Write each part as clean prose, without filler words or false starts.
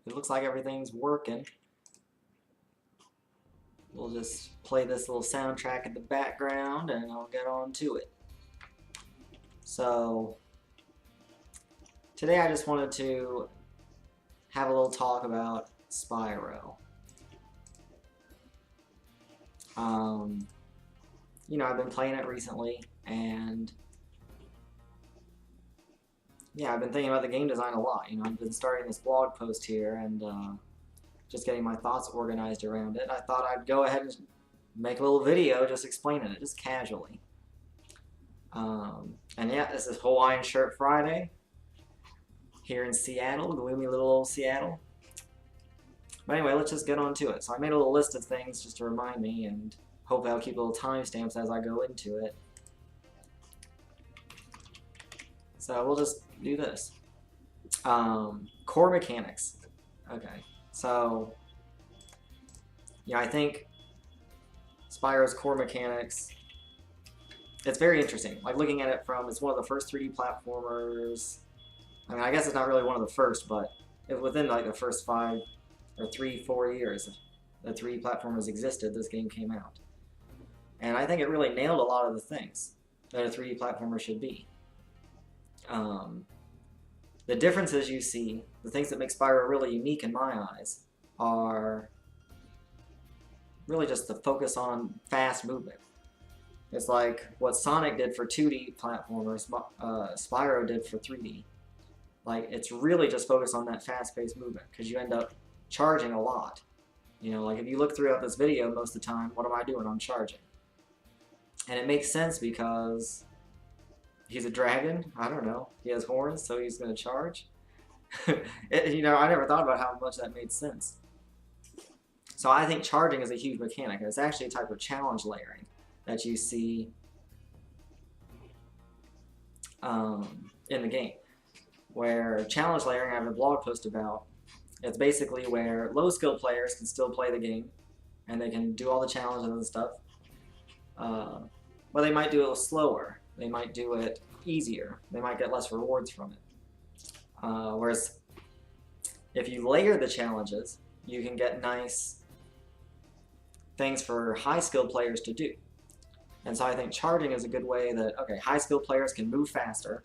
it looks like everything's working. We'll just play this little soundtrack in the background and I'll get on to it. So, today I just wanted to have a little talk about Spyro. You know, I've been playing it recently, and yeah, I've been thinking about the game design a lot. You know, I've been starting this blog post here and just getting my thoughts organized around it. I thought I'd go ahead and make a little video just explaining it, just casually. And yeah, this is Hawaiian Shirt Friday here in Seattle, gloomy little old Seattle. But anyway, let's just get on to it. So I made a little list of things just to remind me, and hopefully I'll keep little timestamps as I go into it. So we'll just do this. Core mechanics. Okay, so yeah, I think Spyro's core mechanics, it's very interesting. Like looking at it from, it's one of the first 3D platformers. I mean, I guess it's not really one of the first, but it, within like the first 5 or 3-4 years the 3D platformers existed, this game came out. And I think it really nailed a lot of the things that a 3D platformer should be. The differences you see, the things that make Spyro really unique in my eyes, are really just the focus on fast movement. It's like what Sonic did for 2D platformers, Spyro did for 3D. Like, it's really just focused on that fast-paced movement, because you end up charging a lot. You know, like if you look throughout this video, most of the time, what am I doing? I'm charging. And it makes sense because he's a dragon. I don't know. He has horns, so he's going to charge. You know, I never thought about how much that made sense. So I think charging is a huge mechanic. It's actually a type of challenge layering that you see in the game. Where challenge layering, I have a blog post about. It's basically where low-skill players can still play the game, and they can do all the challenges and stuff. But they might do it slower. They might do it easier. They might get less rewards from it. Whereas if you layer the challenges, you can get nice things for high-skilled players to do. And so I think charging is a good way that, okay, high-skilled players can move faster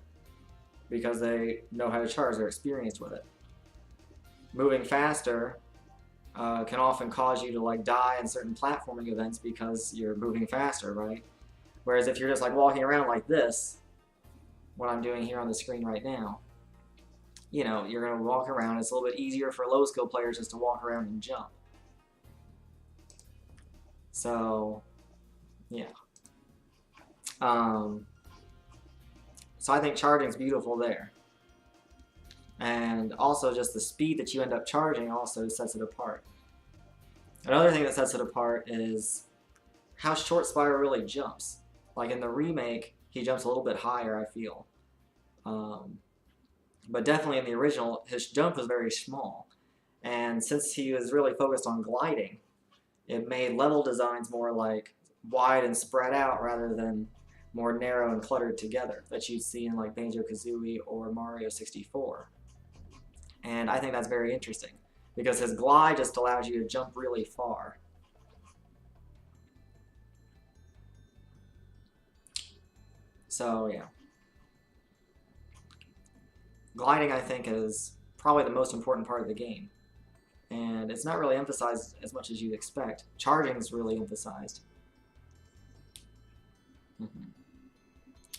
because they know how to charge, they're experienced with it. Moving faster can often cause you to like die in certain platforming events because you're moving faster, right? Whereas if you're just like walking around like this, what I'm doing here on the screen right now, you know, you're going to walk around. It's a little bit easier for low skill players just to walk around and jump. So, yeah. So I think charging is beautiful there. And also just the speed that you end up charging also sets it apart. Another thing that sets it apart is how short Spyro really jumps. Like in the remake, he jumps a little bit higher, I feel. But definitely in the original, his jump was very small. And since he was really focused on gliding, it made level designs more like wide and spread out rather than more narrow and cluttered together that you'd see in like Banjo-Kazooie or Mario 64. And I think that's very interesting because his glide just allows you to jump really far. So yeah. Gliding, I think, is probably the most important part of the game. And it's not really emphasized as much as you'd expect. Charging is really emphasized.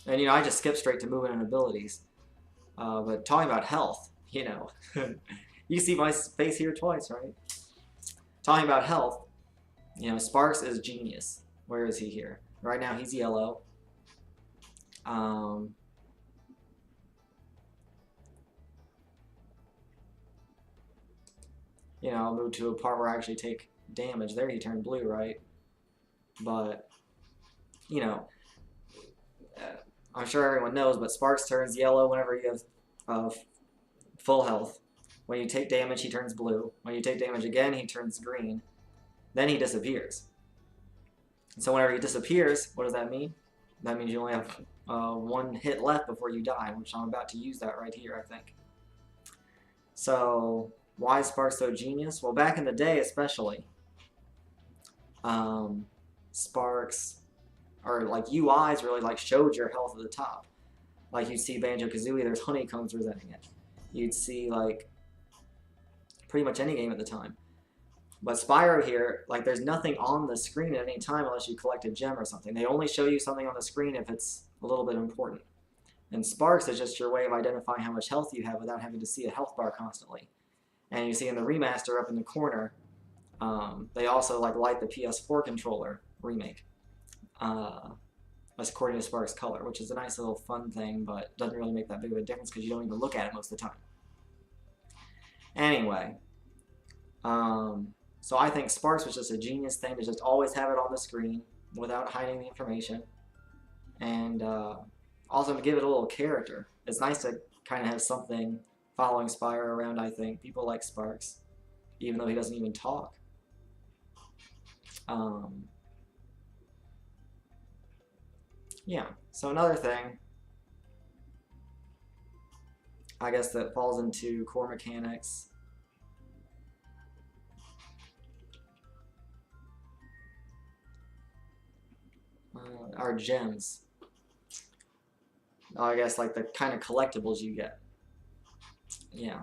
And you know, I just skipped straight to movement and abilities. But talking about health, you know, you see my face here twice, right? Talking about health, you know, Sparks is genius. Where is he here? Right now he's yellow. You know, I'll move to a part where I actually take damage. There he turned blue, right? But, you know, I'm sure everyone knows, but Sparks turns yellow whenever you have full health. When you take damage, he turns blue. When you take damage again, he turns green. Then he disappears. And so whenever he disappears, what does that mean? That means you only have one hit left before you die, which I'm about to use that right here, I think. So Why is Sparks so genius? Well, back in the day especially, Sparks, or like UIs really like showed your health at the top. Like you'd see Banjo-Kazooie, there's honeycombs presenting it. You'd see like pretty much any game at the time. But Spyro here, like there's nothing on the screen at any time unless you collect a gem or something. They only show you something on the screen if it's a little bit important. And Sparks is just your way of identifying how much health you have without having to see a health bar constantly. And you see in the remaster up in the corner, they also like light the PS4 controller remake. That's according to Sparks color, which is a nice little fun thing, but doesn't really make that big of a difference because you don't even look at it most of the time. Anyway, so I think Sparks was just a genius thing to just always have it on the screen without hiding the information, and also to give it a little character. It's nice to kind of have something following Spyro around. I think people like Sparks, even though he doesn't even talk. Yeah, so another thing, I guess, that falls into core mechanics are gems. I guess like the kind of collectibles you get. Yeah.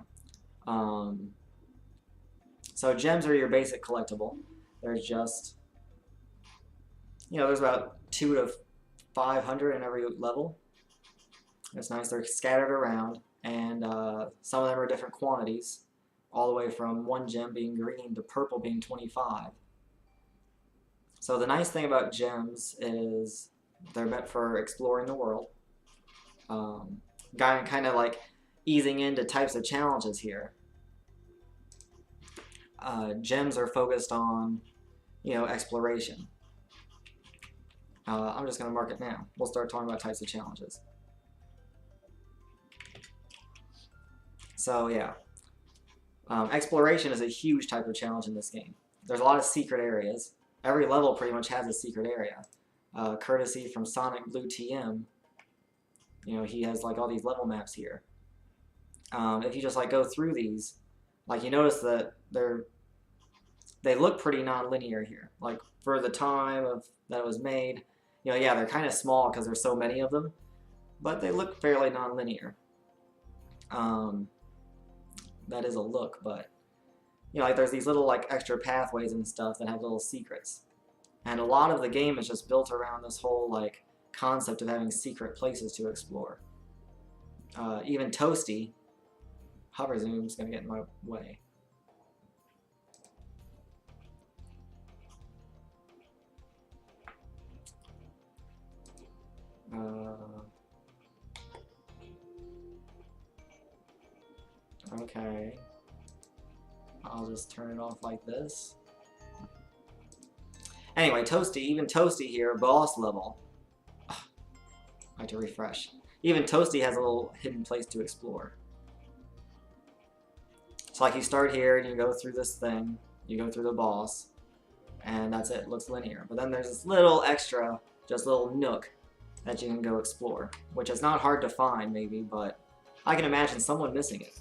So gems are your basic collectible. There's just, there's about 2 to 500 in every level. It's nice. They're scattered around, and some of them are different quantities, all the way from 1 gem being green to purple being 25. So the nice thing about gems is they're meant for exploring the world. Kind of like easing into types of challenges here. Gems are focused on, exploration. I'm just going to mark it now. We'll start talking about types of challenges. So yeah, exploration is a huge type of challenge in this game. There's a lot of secret areas. Every level pretty much has a secret area. Courtesy from Sonic Blue TM, he has like all these level maps here. If you just like go through these, like you notice that they look pretty non-linear here. Like for the time that it was made, yeah, they're kind of small because there's so many of them, but they look fairly non-linear. That is a look, but like there's these little like extra pathways and stuff that have little secrets, and a lot of the game is just built around this whole like concept of having secret places to explore. Even Toasty, hover zoom's gonna get in my way. Okay. I'll just turn it off like this. Anyway, even Toasty here, boss level. I have to refresh. Even Toasty has a little hidden place to explore. So like you start here and you go through this thing, you go through the boss, and that's it. It looks linear. But then there's this little extra, just little nook that you can go explore, which is not hard to find maybe, but I can imagine someone missing it.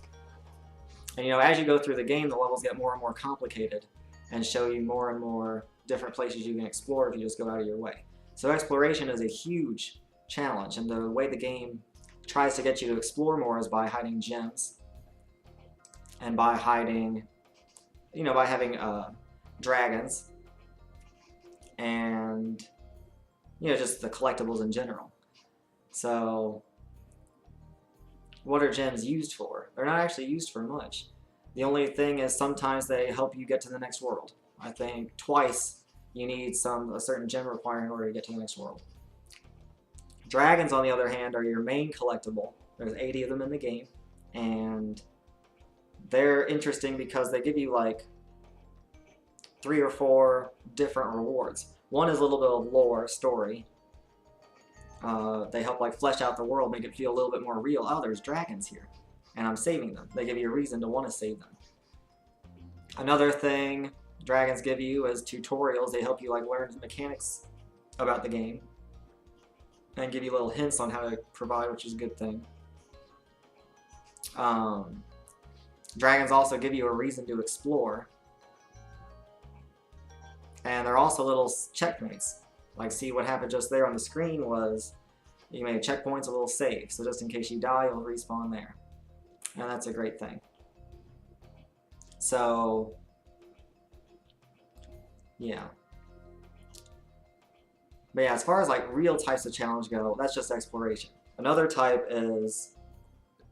And as you go through the game, the levels get more and more complicated and show you more and more different places you can explore if you just go out of your way. So exploration is a huge challenge, and the way the game tries to get you to explore more is by hiding gems and by hiding, by having dragons and, just the collectibles in general. So what are gems used for? They're not actually used for much. The only thing is sometimes they help you get to the next world. I think twice you need a certain gem required in order to get to the next world. Dragons, on the other hand, are your main collectible. There's 80 of them in the game, and they're interesting because they give you like 3 or 4 different rewards. One is a little bit of lore, story. They help like flesh out the world, make it feel a little bit more real. Oh, there's dragons here, and I'm saving them. They give you a reason to want to save them. Another thing dragons give you is tutorials. They help you like learn mechanics about the game and give you little hints on how to provide, which is a good thing. Dragons also give you a reason to explore. And they're also little checkpoints. Like, see what happened just there on the screen was you made checkpoints, a little save. So just in case you die, you'll respawn there. And that's a great thing. So, yeah. But yeah, as far as like real types of challenge go, that's just exploration. Another type is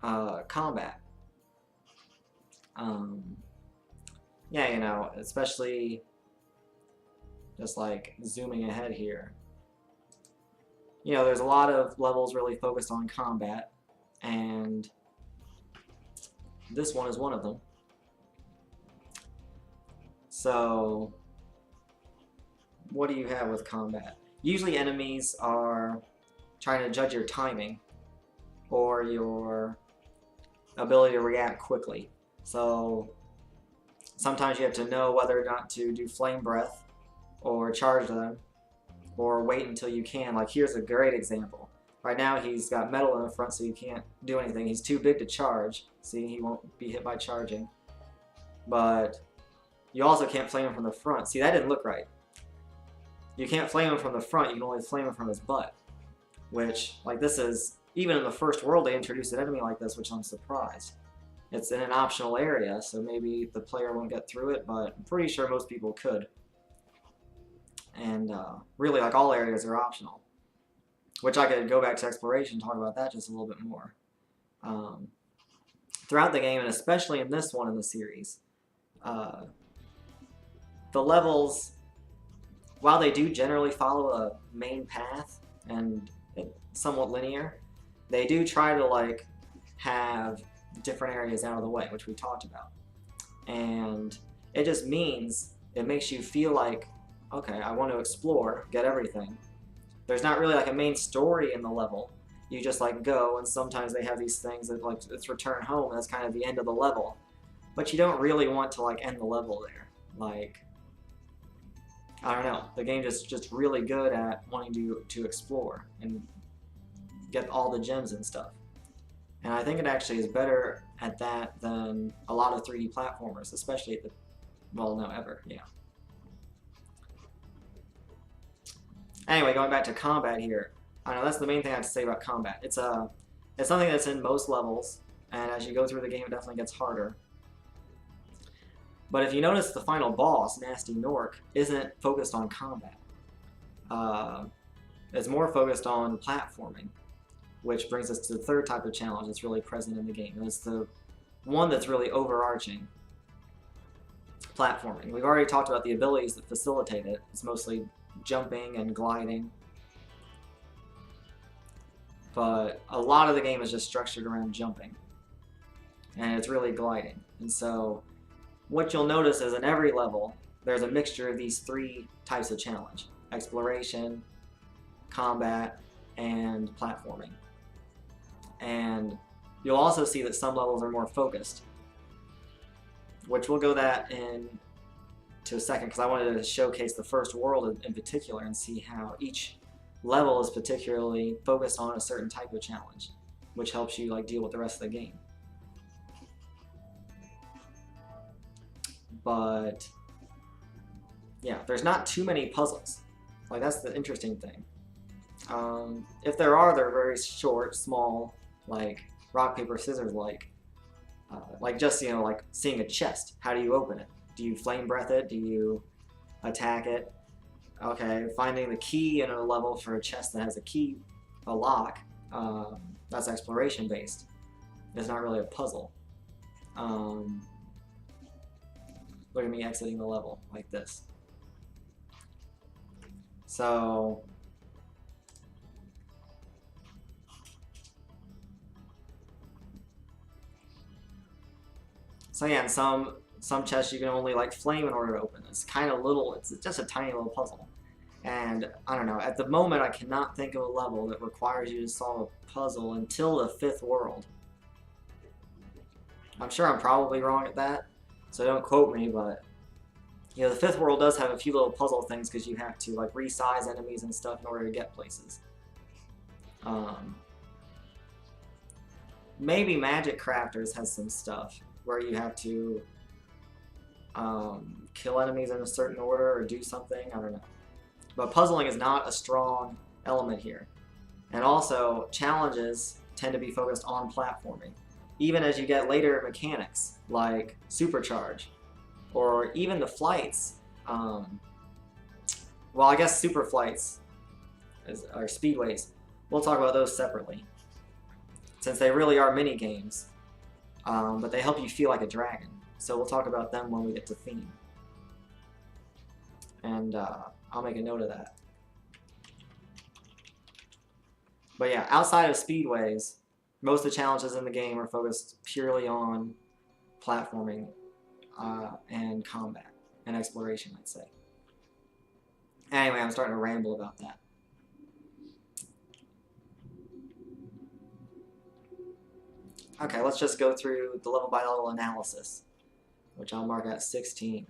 combat. Yeah, you know, especially just like zooming ahead here. You know, there's a lot of levels really focused on combat, and this one is one of them. So, what do you have with combat? Usually enemies are trying to judge your timing or your ability to react quickly. So sometimes you have to know whether or not to do flame breath or charge them or wait until you can. Like, here's a great example. Right now he's got metal in the front, so you can't do anything. He's too big to charge. See, he won't be hit by charging. But you also can't flame him from the front. See, that didn't look right. You can't flame him from the front, you can only flame him from his butt. Which, like, this is, even in the first world they introduced an enemy like this, which I'm surprised. It's in an optional area, so maybe the player won't get through it, but I'm pretty sure most people could. And really, like, all areas are optional. Which I could go back to exploration and talk about that just a little bit more. Throughout the game, and especially in this one in the series, the levels, while they do generally follow a main path and it's somewhat linear, they do try to like have different areas out of the way, which we talked about. And it just means, it makes you feel like, okay, I want to explore, get everything. There's not really like a main story in the level. You just like go, and sometimes they have these things that like, it's return home, and that's kind of the end of the level. But you don't really want to like end the level there. Like, I don't know, the game is just really good at wanting to explore and get all the gems and stuff. And I think it actually is better at that than a lot of 3D platformers, especially at the, well, no, ever, yeah. Anyway, going back to combat here, I know that's the main thing I have to say about combat. It's something that's in most levels, and as you go through the game, it definitely gets harder. But if you notice, the final boss, Nasty Nork, isn't focused on combat. It's more focused on platforming, which brings us to the third type of challenge that's really present in the game. And it's the one that's really overarching: platforming. We've already talked about the abilities that facilitate it. It's mostly jumping and gliding. But a lot of the game is just structured around jumping. And it's really gliding. And so what you'll notice is in every level, there's a mixture of these three types of challenge: exploration, combat, and platforming. And you'll also see that some levels are more focused, which we'll go that in to a second, because I wanted to showcase the first world in particular and see how each level is particularly focused on a certain type of challenge, which helps you like deal with the rest of the game. But yeah, there's not too many puzzles. Like, that's the interesting thing. If there are, they're very short, small, like rock, paper, scissors, like just, you know, like seeing a chest. How do you open it? Do you flame breath it? Do you attack it? Okay, finding the key in a level for a chest that has a key, a lock, that's exploration based. It's not really a puzzle. Look at me exiting the level like this. So yeah, in some chests you can only like flame in order to open. It's kind of little, it's just a tiny little puzzle. And I don't know, at the moment I cannot think of a level that requires you to solve a puzzle until the 5th world. I'm sure I'm probably wrong at that, so don't quote me, but you know, the 5th world does have a few little puzzle things because you have to like resize enemies and stuff in order to get places. Maybe Magic Crafters has some stuff where you have to kill enemies in a certain order or do something. I don't know. But puzzling is not a strong element here. And also, challenges tend to be focused on platforming. Even as you get later mechanics, like Supercharge, or even the flights. Well, I guess super flights are speedways. We'll talk about those separately, since they really are mini games, but they help you feel like a dragon. So we'll talk about them when we get to theme, and I'll make a note of that. But yeah, outside of speedways, most of the challenges in the game are focused purely on platforming and combat and exploration, I'd say. Anyway, I'm starting to ramble about that. Okay, let's just go through the level by level analysis, which I'll mark at 16.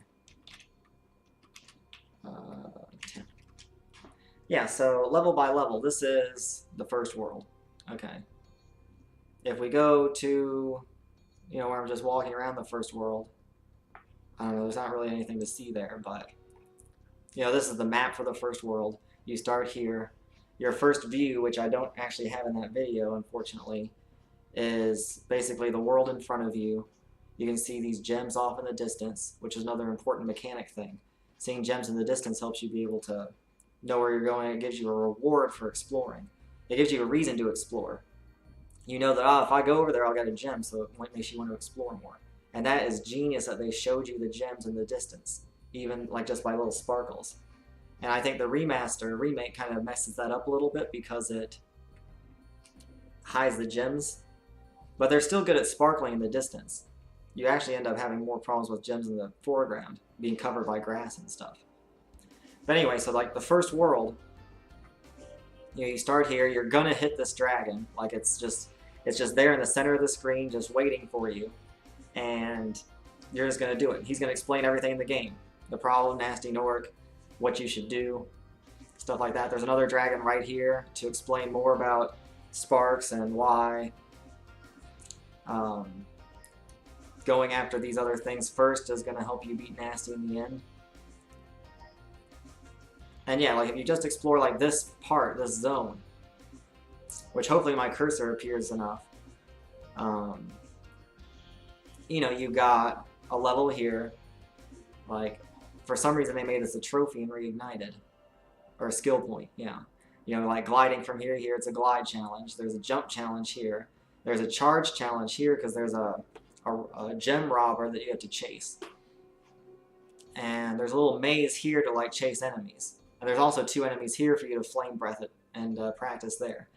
10. Yeah, so level by level, this is the first world. Okay. If we go to, where I'm just walking around the first world, I don't know, there's not really anything to see there, but, this is the map for the first world. You start here. Your first view, which I don't actually have in that video, unfortunately, is basically the world in front of you. You can see these gems off in the distance, which is another important mechanic thing. Seeing gems in the distance helps you be able to know where you're going. It gives you a reward for exploring. It gives you a reason to explore. You know that, if I go over there, I'll get a gem, so it makes you want to explore more. And that is genius that they showed you the gems in the distance, even like just by little sparkles. And I think the remake kind of messes that up a little bit because it hides the gems, but they're still good at sparkling in the distance. You actually end up having more problems with gems in the foreground, being covered by grass and stuff. But anyway, so like the first world, you start here, you're gonna hit this dragon, like it's just there in the center of the screen, just waiting for you, and you're just gonna do it. He's gonna explain everything in the game, the problem, Nasty Nork, what you should do, stuff like that. There's another dragon right here to explain more about sparks and why going after these other things first is going to help you beat Nasty in the end. And yeah, like if you just explore like this part, this zone, which hopefully my cursor appears enough, you've got a level here, like for some reason they made this a trophy and reignited, or a skill point, yeah. Like gliding from here to here, it's a glide challenge. There's a jump challenge here. There's a charge challenge here because there's a gem robber that you have to chase. And there's a little maze here to like chase enemies. And there's also 2 enemies here for you to flame breath it and practice there.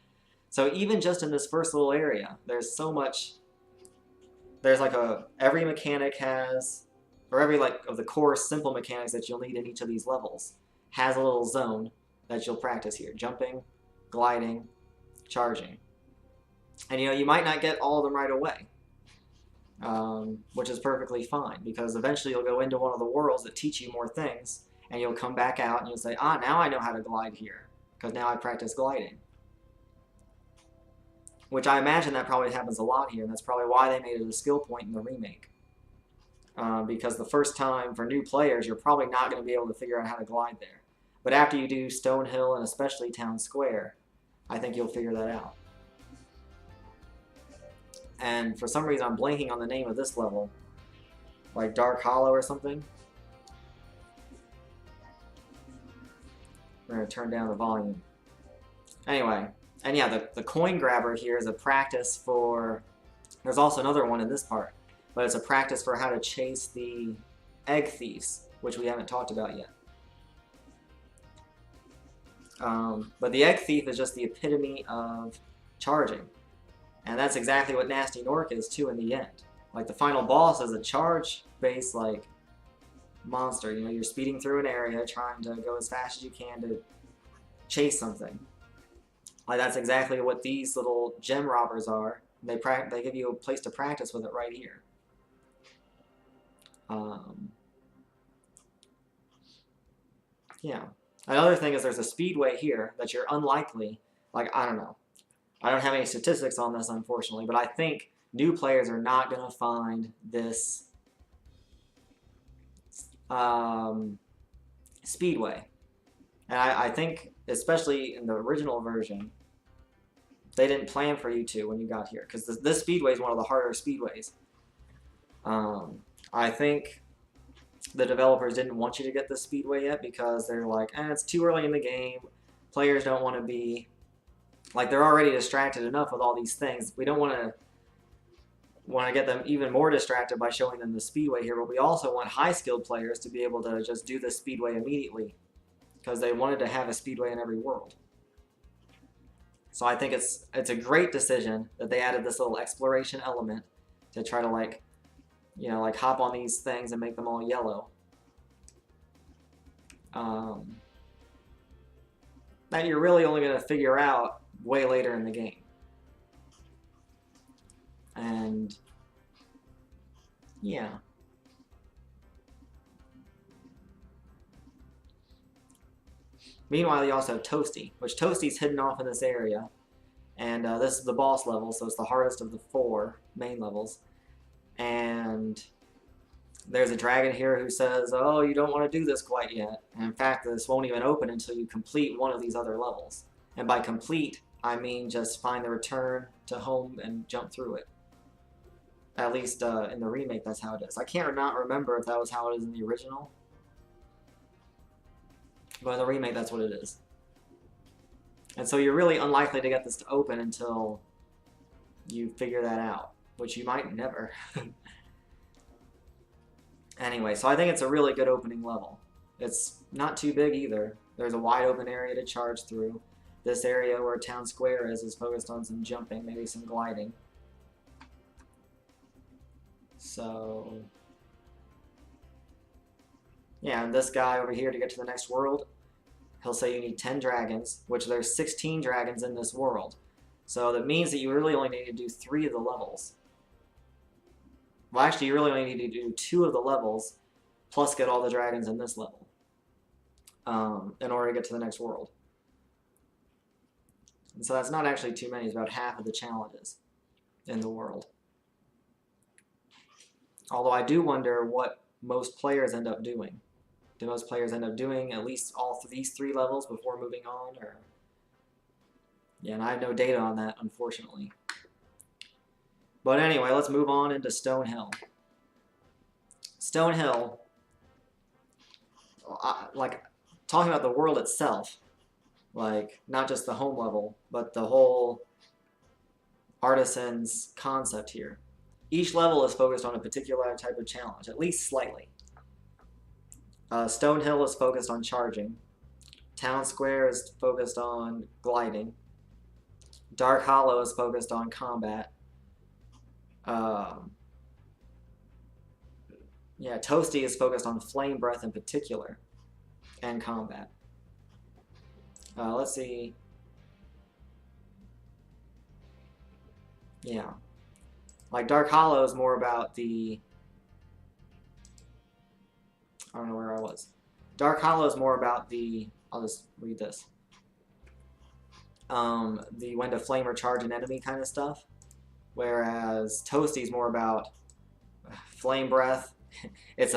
So even just in this first little area, there's so much. There's like every mechanic has, or every like of the core simple mechanics that you'll need in each of these levels has a little zone that you'll practice here. Jumping, gliding, charging. And you might not get all of them right away, which is perfectly fine, because eventually you'll go into one of the worlds that teach you more things, and you'll come back out and you'll say, now I know how to glide here, because now I practice gliding. Which I imagine that probably happens a lot here, and that's probably why they made it a skill point in the remake. Because the first time for new players, you're probably not going to be able to figure out how to glide there. But after you do Stonehill and especially Town Square, I think you'll figure that out. And for some reason I'm blanking on the name of this level. Like Dark Hollow or something. We're going to turn down the volume. Anyway, and yeah, the coin grabber here is a practice for... There's also another one in this part. But it's a practice for how to chase the egg thieves, which we haven't talked about yet. But the egg thief is just the epitome of charging. And that's exactly what Nasty Nork is too in the end. Like the final boss is a charge-based like monster. You're speeding through an area trying to go as fast as you can to chase something. Like that's exactly what these little gem robbers are. They give you a place to practice with it right here. Yeah. Another thing is there's a speedway here that you're unlikely, like, I don't know. I don't have any statistics on this, unfortunately, but I think new players are not going to find this speedway. And I think, especially in the original version, they didn't plan for you to when you got here, because this speedway is one of the harder speedways. I think the developers didn't want you to get this speedway yet because they're like, it's too early in the game. Players don't want to be, like, they're already distracted enough with all these things. We don't want to get them even more distracted by showing them the speedway here, but we also want high-skilled players to be able to just do the speedway immediately because they wanted to have a speedway in every world. So I think it's a great decision that they added this little exploration element to try to, like, you know, like hop on these things and make them all yellow. That you're really only going to figure out way later in the game. And yeah. Meanwhile, you also have Toasty, which Toasty's hidden off in this area. And this is the boss level, so it's the hardest of the 4 main levels. And there's a dragon here who says, oh, you don't want to do this quite yet. And in fact, this won't even open until you complete one of these other levels. And by complete, I mean just find the return to home and jump through it. At least in the remake, that's how it is. I can't not remember if that was how it is in the original. But in the remake, that's what it is. And so you're really unlikely to get this to open until you figure that out, which you might never. Anyway, so I think it's a really good opening level. It's not too big either. There's a wide open area to charge through. This area where Town Square is focused on some jumping, maybe some gliding. So yeah, and this guy over here, to get to the next world, he'll say you need 10 dragons, which there's 16 dragons in this world. So that means that you really only need to do 3 of the levels. Well, actually, you really only need to do 2 of the levels, plus get all the dragons in this level, in order to get to the next world. And so that's not actually too many. It's about half of the challenges in the world. Although I do wonder what most players end up doing. Do most players end up doing at least all these 3 levels before moving on? Or yeah, and I have no data on that, unfortunately. But anyway, let's move on into Stone Hill. Stone Hill, like, talking about the world itself, like, not just the home level, but the whole artisan's concept here. Each level is focused on a particular type of challenge, at least slightly. Stone Hill is focused on charging. Town Square is focused on gliding. Dark Hollow is focused on combat. Yeah, Toasty is focused on flame breath in particular, and combat. Let's see. Yeah. Like, Dark Hollow is more about the... I don't know where I was. Dark Hollow is more about the... I'll just read this. The when to flame or charge an enemy kind of stuff. Whereas Toasty is more about flame breath. It's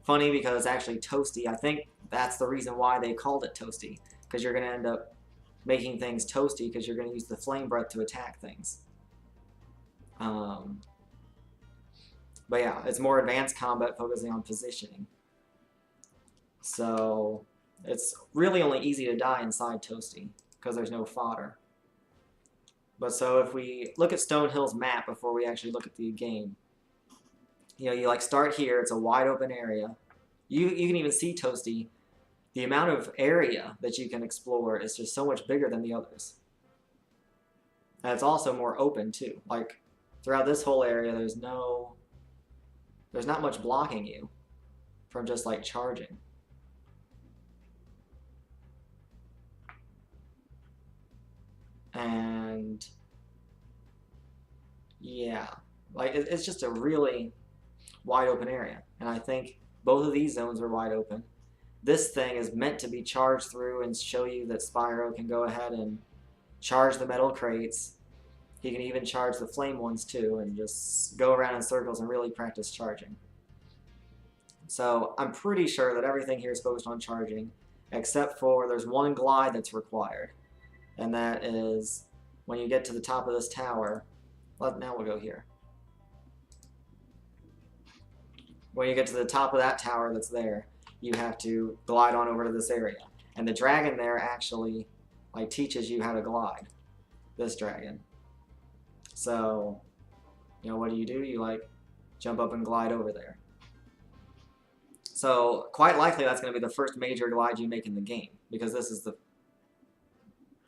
funny because it's actually Toasty. I think that's the reason why they called it Toasty. Because you're going to end up making things toasty because you're going to use the flame breath to attack things. But yeah, it's more advanced combat focusing on positioning. So it's really only easy to die inside Toasty because there's no fodder. But so if we look at Stone Hill's map before we actually look at the game, you know, you like start here, it's a wide open area. You can even see Toasty. The amount of area that you can explore is just so much bigger than the others. And it's also more open too. Like throughout this whole area, there's not much blocking you from just like charging. And yeah, like it's just a really wide open area. And I think both of these zones are wide open. This thing is meant to be charged through and show you that Spyro can go ahead and charge the metal crates He can even charge the flame ones too and just go around in circles and really practice charging. So I'm pretty sure that everything here is focused on charging, except for there's one glide that's required. And that is when you get to the top of this tower. Now we'll go here. When you get to the top of that tower that's there, you have to glide on over to this area. And the dragon there actually like teaches you how to glide. This dragon. So, you know, what do? You like jump up and glide over there. So quite likely that's going to be the first major glide you make in the game, because this is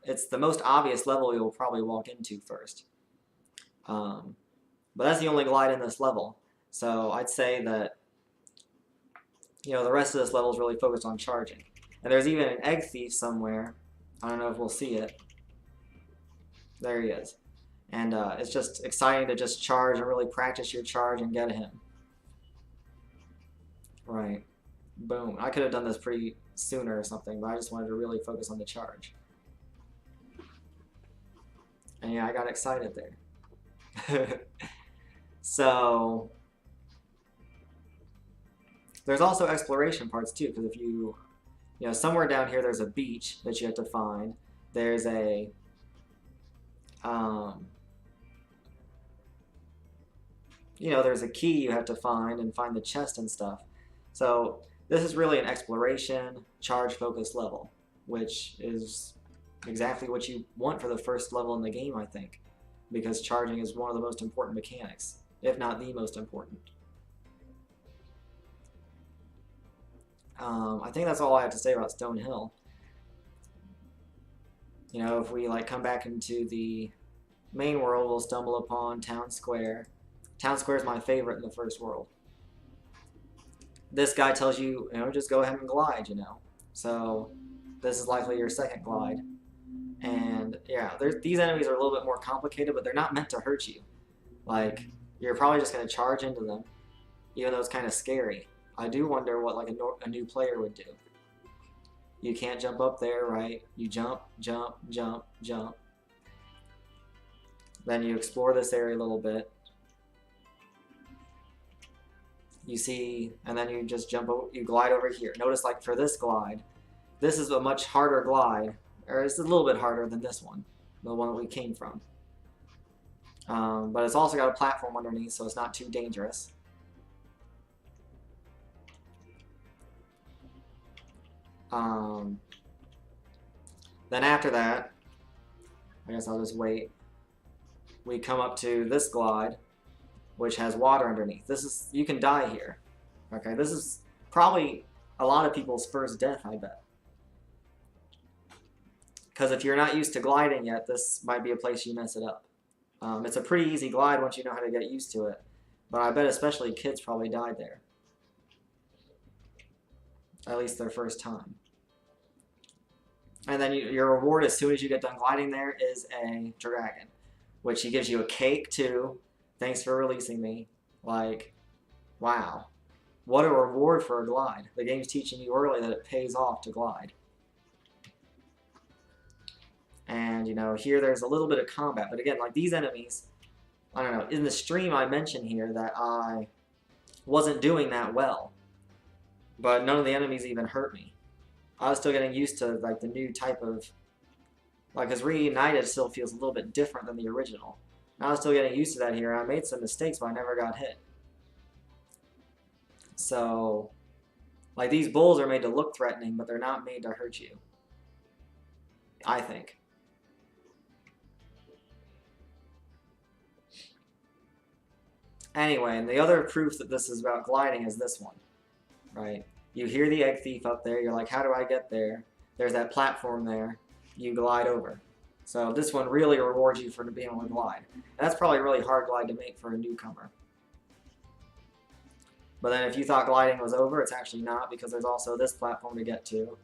it's the most obvious level you'll probably walk into first. But that's the only glide in this level. So I'd say that, you know, the rest of this level is really focused on charging. And there's even an egg thief somewhere. I don't know if we'll see it. There he is. And it's just exciting to just charge and really practice your charge and get him. Right. Boom. I could have done this pretty sooner or something, but I just wanted to really focus on the charge. And yeah, I got excited there. So there's also exploration parts too, because if you know, somewhere down here there's a beach that you have to find. There's a you know, there's a key you have to find the chest and stuff. So this is really an exploration, charge-focused level, which is exactly what you want for the first level in the game, I think, because charging is one of the most important mechanics, if not the most important. I think that's all I have to say about Stone Hill. You know, if we like come back into the main world, we'll stumble upon Town Square. Town Square is my favorite in the first world. This guy tells you, you know, just go ahead and glide, you know. So this is likely your second glide. And yeah, these enemies are a little bit more complicated, but they're not meant to hurt you. Like, you're probably just going to charge into them, even though it's kind of scary. I do wonder what like a new player would do. You can't jump up there, right? You jump, jump, jump, jump. Then you explore this area a little bit. You see, and then you just jump, you glide over here. Notice, like, for this glide, this is a much harder glide, or it's a little bit harder than this one, the one that we came from. But it's also got a platform underneath, so it's not too dangerous. Then after that, I guess I'll just wait. We come up to this glide, which has water underneath. You can die here. Okay, this is probably a lot of people's first death, I bet. Because if you're not used to gliding yet, this might be a place you mess it up. It's a pretty easy glide once you know how to get used to it. But I bet especially kids probably died there. At least their first time. And then your reward as soon as you get done gliding there is a dragon. Which he gives you a cake too. Thanks for releasing me. Like, wow. What a reward for a glide. The game's teaching you early that it pays off to glide. And, you know, here there's a little bit of combat. But again, like these enemies, I don't know, in the stream I mentioned here that I wasn't doing that well. But none of the enemies even hurt me. I was still getting used to, like, the new type of... Like, because Reunited still feels a little bit different than the original. I was still getting used to that here. I made some mistakes, but I never got hit. So, like, these bulls are made to look threatening, but they're not made to hurt you. I think. Anyway, and the other proof that this is about gliding is this one. Right? You hear the egg thief up there. You're like, how do I get there? There's that platform there. You glide over. So this one really rewards you for being able to glide. And that's probably a really hard glide to make for a newcomer. But then if you thought gliding was over, it's actually not, because there's also this platform to get to.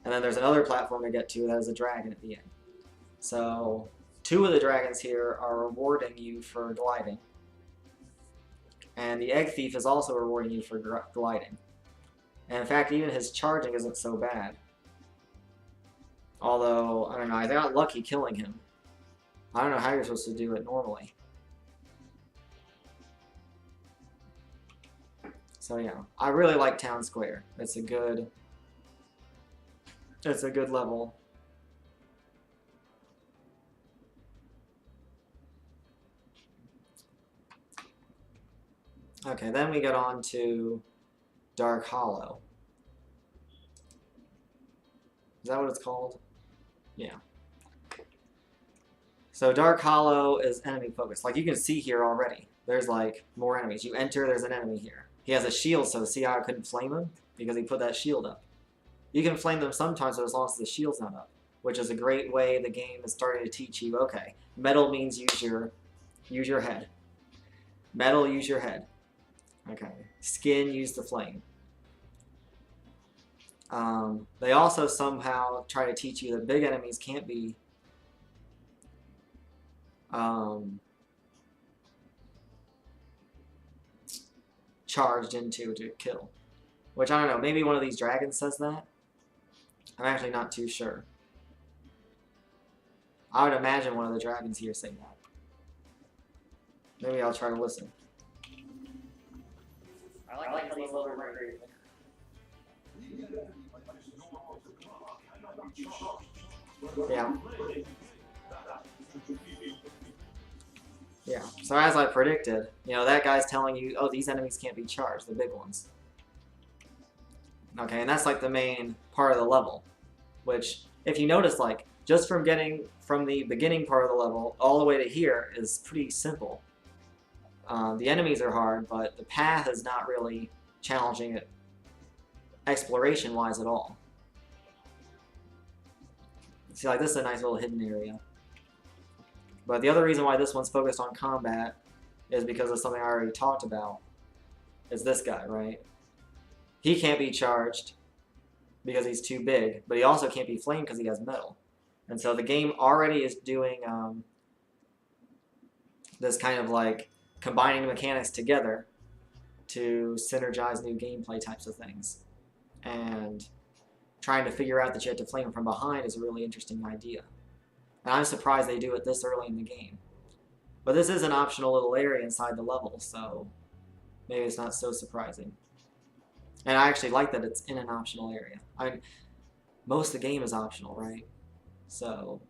And then there's another platform to get to that is a dragon at the end. So 2 of the dragons here are rewarding you for gliding. And the egg thief is also rewarding you for gliding. And in fact, even his charging isn't so bad. Although, I don't know, I got lucky killing him. I don't know how you're supposed to do it normally. So yeah, I really like Town Square. It's a good level. Okay, then we get on to Dark Hollow. Is that what it's called? Yeah. So Dark Hollow is enemy focused. Like you can see here already, there's like more enemies. You enter, there's an enemy here. He has a shield, so see how I couldn't flame him? Because he put that shield up. You can flame them sometimes, but as long as the shield's not up, which is a great way the game is starting to teach you, okay, metal means use your head. Metal, use your head. Okay. Skin, use the flame. They also somehow try to teach you that big enemies can't be charged into to kill. Which, I don't know, maybe one of these dragons says that? I'm actually not too sure. I would imagine one of the dragons here say that. Maybe I'll try to listen. I like how these levels are very Yeah. Yeah. So as I predicted, you know, that guy's telling you, oh, these enemies can't be charged, the big ones. Okay, and that's like the main part of the level. Which, if you notice, like, just from getting from the beginning part of the level all the way to here is pretty simple. The enemies are hard, but the path is not really challenging it exploration-wise at all. See, like, this is a nice little hidden area. But the other reason why this one's focused on combat is because of something I already talked about. Is this guy, right? He can't be charged because he's too big, but he also can't be flamed because he has metal. And so the game already is doing this kind of like combining mechanics together to synergize new gameplay types of things. And trying to figure out that you have to flame him from behind is a really interesting idea. And I'm surprised they do it this early in the game. But this is an optional little area inside the level, so maybe it's not so surprising. And I actually like that it's in an optional area. I mean, most of the game is optional, right? So,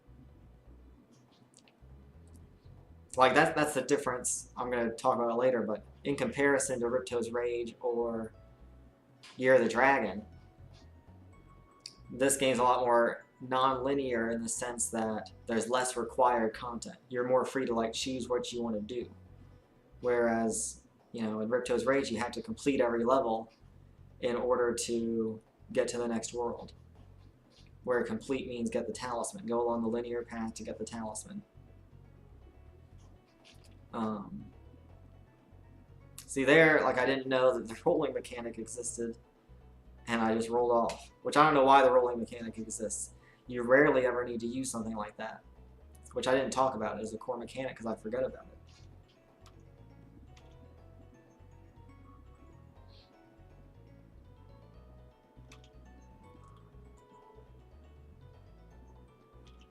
like that's the difference. I'm going to talk about it later, but in comparison to Riptos Rage or Year of the Dragon, this game's a lot more non-linear in the sense that there's less required content. You're more free to like choose what you want to do. Whereas, you know, in Riptos Rage, you have to complete every level in order to get to the next world. Where complete means get the talisman. Go along the linear path to get the talisman. See there, like I didn't know that the rolling mechanic existed, and I just rolled off. Which I don't know why the rolling mechanic exists. You rarely ever need to use something like that. Which I didn't talk about as a core mechanic because I forgot about it.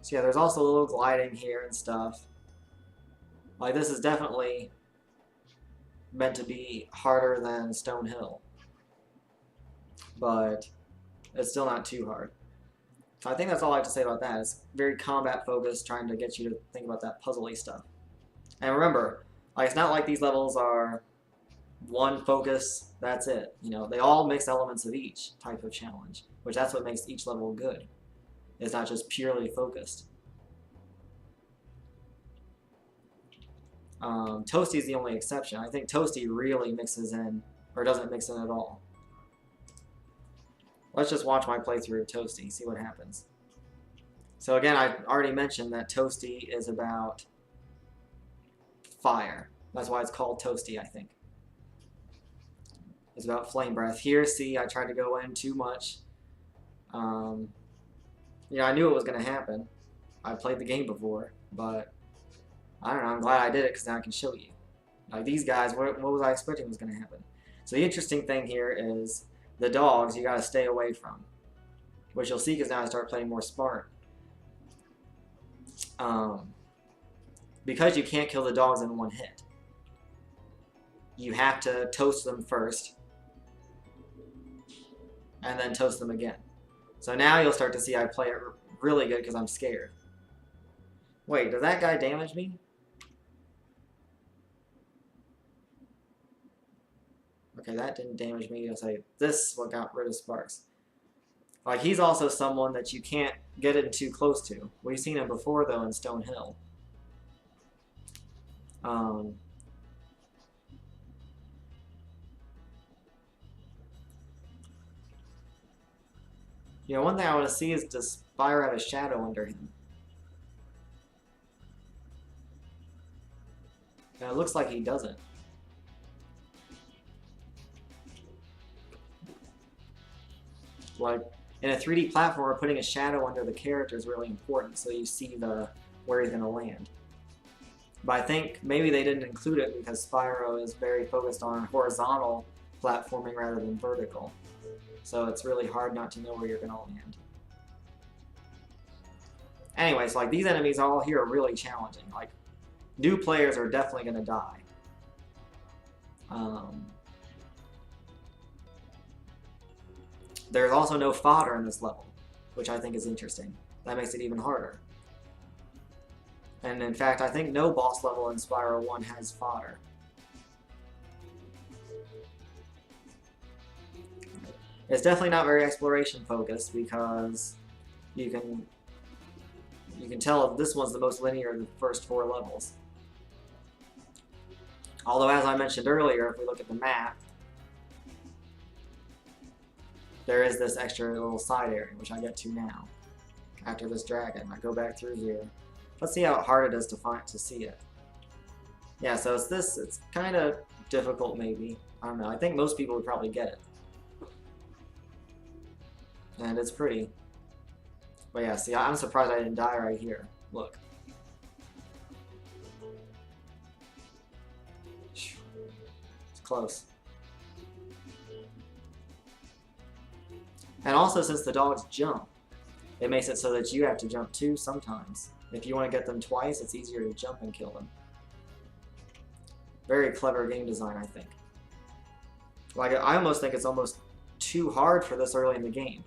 So yeah, there's also a little gliding here and stuff. Like this is definitely meant to be harder than Stone Hill. But it's still not too hard. So I think that's all I have to say about that. It's very combat focused, trying to get you to think about that puzzly stuff. And remember, like it's not like these levels are one focus, that's it. You know, they all mix elements of each type of challenge, which that's what makes each level good. It's not just purely focused. Toasty's the only exception. I think Toasty really mixes in, or doesn't mix in at all. Let's just watch my playthrough of Toasty, see what happens. So again, I already mentioned that Toasty is about fire. That's why it's called Toasty, I think. It's about flame breath. Here, see, I tried to go in too much. You know, I knew it was going to happen. I played the game before, but I don't know, I'm glad I did it because now I can show you. Like these guys, what was I expecting was going to happen? So the interesting thing here is the dogs you got to stay away from, which you'll see because now I start playing more smart. because you can't kill the dogs in one hit, you have to toast them first, and then toast them again. So now you'll start to see I play it really good because I'm scared. Wait, does that guy damage me? Okay, that didn't damage me. I'll say this what got rid of sparks. Like, he's also someone that you can't get in too close to. We've seen him before, though, in Stone Hill. You know, one thing I want to see is, does Spyro have a shadow under him? And it looks like he doesn't. Like, in a 3D platformer, putting a shadow under the character is really important, so you see where he's going to land. But I think maybe they didn't include it because Spyro is very focused on horizontal platforming rather than vertical. So it's really hard not to know where you're going to land. Anyways, like, these enemies all here are really challenging. Like, new players are definitely going to die. There's also no fodder in this level, which I think is interesting. That makes it even harder. And in fact, I think no boss level in Spyro 1 has fodder. It's definitely not very exploration focused because you can tell this one's the most linear of the first 4 levels. Although, as I mentioned earlier, if we look at the map, there is this extra little side area, which I get to now. After this dragon, I go back through here. Let's see how hard it is to see it. Yeah, so it's kind of difficult maybe. I don't know, I think most people would probably get it. And it's pretty. But yeah, see, I'm surprised I didn't die right here. Look. It's close. And also, since the dogs jump, it makes it so that you have to jump too sometimes. If you want to get them twice, it's easier to jump and kill them. Very clever game design, I think. Like, I almost think it's almost too hard for this early in the game.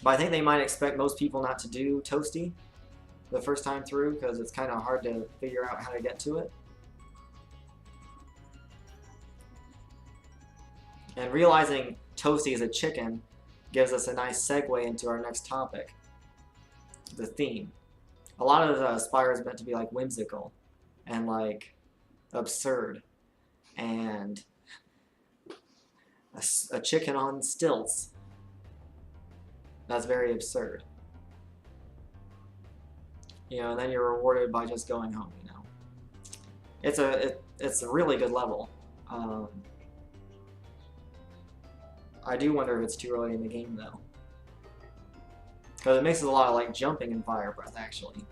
But I think they might expect most people not to do Toasty the first time through because it's kind of hard to figure out how to get to it. And realizing Toasty is a chicken gives us a nice segue into our next topic, the theme. A lot of Spyro is meant to be like whimsical and like absurd, and a chicken on stilts. That's very absurd. You know, and then you're rewarded by just going home, you know. It's a really good level. I do wonder if it's too early in the game, though. Because it mixes a lot of, like, jumping and fire breath, actually.